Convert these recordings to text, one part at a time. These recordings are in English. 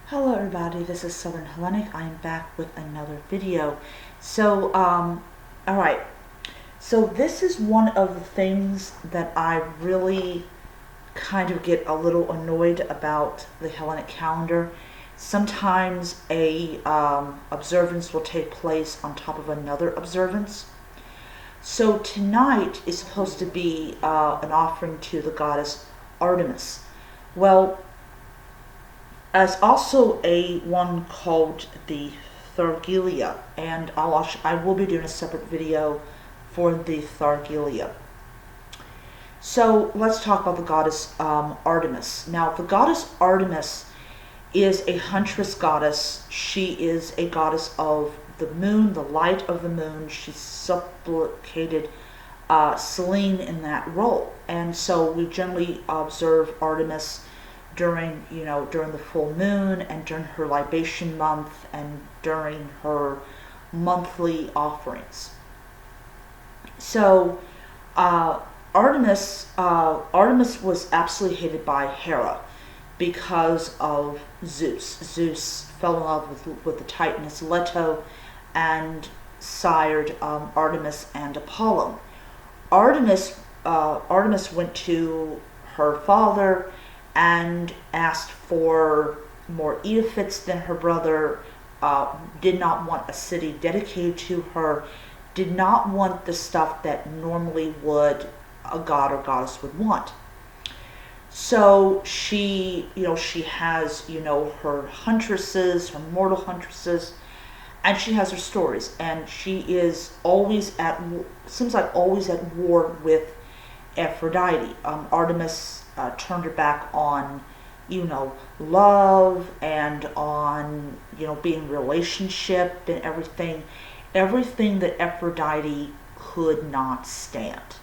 Hello everybody, this is Southern Hellenic. I am back with another video. Alright, so this is one of the things that I really kind of get a little annoyed about the Hellenic calendar. Sometimes a observance will take place on top of another observance. So tonight is supposed to be an offering to the goddess Artemis. Well, as also a one called the Thargelia, and I will be doing a separate video for the Thargelia. So let's talk about the goddess Artemis. Now, the goddess Artemis is a huntress goddess. She is a goddess of the moon, the light of the moon. She supplicated Selene in that role, and so we generally observe Artemis during the full moon and during her libation month and during her monthly offerings. So Artemis was absolutely hated by Hera because of Zeus. Zeus fell in love with the Titaness Leto and sired Artemis and Apollo. Artemis went to her father and asked for more edifits than her brother, did not want a city dedicated to her, did not want the stuff that normally would a god or goddess would want. So she has, her huntresses, her mortal huntresses, and she has her stories, and she is always seems like always at war with Aphrodite. Artemis turned her back on, love and on, being relationship and everything that Aphrodite could not stand.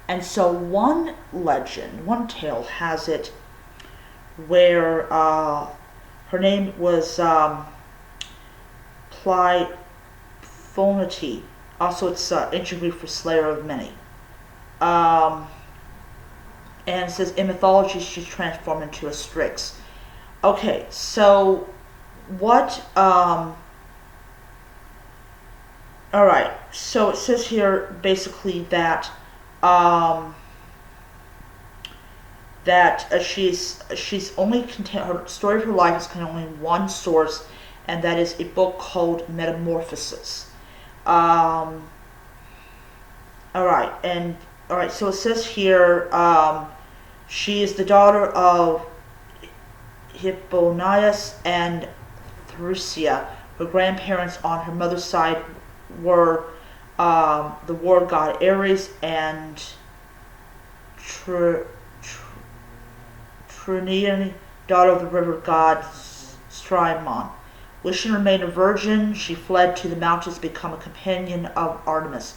And so one tale has it where her name was Plyphonite. Also, it's ancient Greek for slayer of many. And it says in mythology she's transformed into a Strix. Okay, so what alright, so it says here basically that she's only content, her story of her life is only one source, and that is a book called Metamorphosis. Alright, so it says here, she is the daughter of Hipponias and Thrusia. Her grandparents on her mother's side were the war god Ares and Trinian, daughter of the river god Strymon. Wishing to remain a virgin, she fled to the mountains to become a companion of Artemis.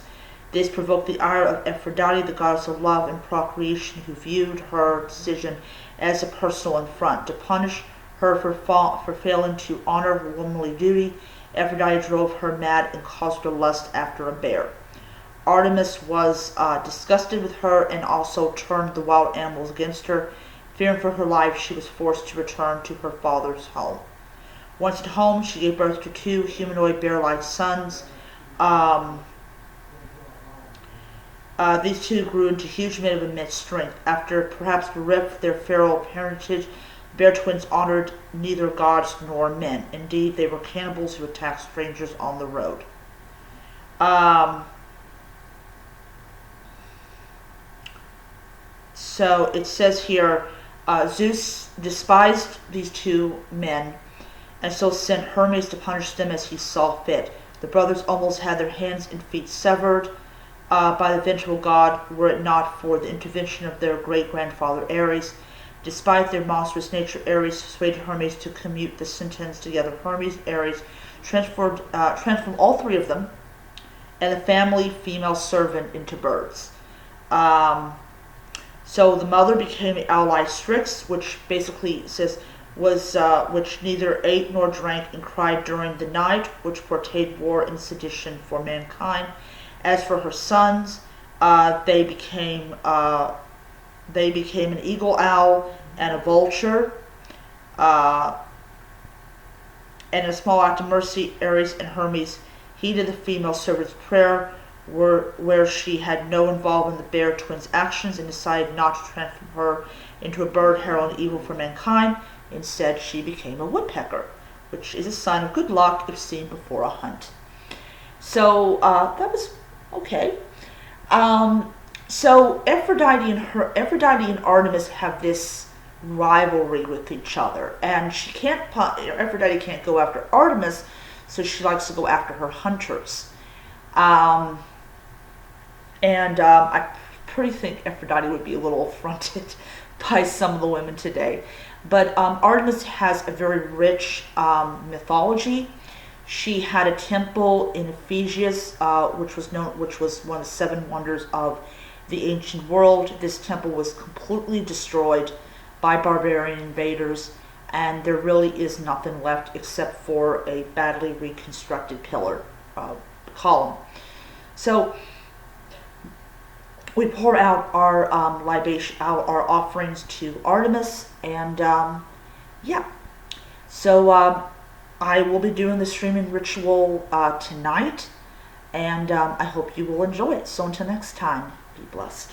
This provoked the ire of Aphrodite, the goddess of love and procreation, who viewed her decision as a personal affront. To punish her for failing to honor her womanly duty, Aphrodite drove her mad and caused her lust after a bear. Artemis was disgusted with her and also turned the wild animals against her. Fearing for her life, she was forced to return to her father's home. Once at home, she gave birth to two humanoid bear-like sons. These two grew into huge men of immense strength. After perhaps bereft their feral parentage, bear twins honored neither gods nor men. Indeed, they were cannibals who attacked strangers on the road. So it says here, Zeus despised these two men, and so sent Hermes to punish them as he saw fit. The brothers almost had their hands and feet severed by the vengeful god, were it not for the intervention of their great-grandfather Ares. Despite their monstrous nature, Ares persuaded Hermes to commute the sentence together. Hermes, Ares, transformed all three of them and the family female servant into birds. So the mother became the ally Strix, which basically says was which neither ate nor drank and cried during the night, which portrayed war and sedition for mankind. As for her sons, they became an eagle owl and a vulture. and in a small act of mercy, Ares and Hermes heeded the female servant's prayer, where she had no involvement in the bear twins' actions and decided not to transform her into a bird heralding evil for mankind. Instead, she became a woodpecker, which is a sign of good luck if seen before a hunt. So that was okay. So Aphrodite and Artemis have this rivalry with each other, and Aphrodite can't go after Artemis, so she likes to go after her hunters. I pretty think Aphrodite would be a little affronted by some of the women today. But Artemis has a very rich mythology. She had a temple in Ephesus, which was one of the seven wonders of the ancient world. This temple was completely destroyed by barbarian invaders, and there really is nothing left except for a badly reconstructed pillar column. So we pour out our our offerings to Artemis, and yeah. So I will be doing the streaming ritual tonight, and I hope you will enjoy it. So until next time, be blessed.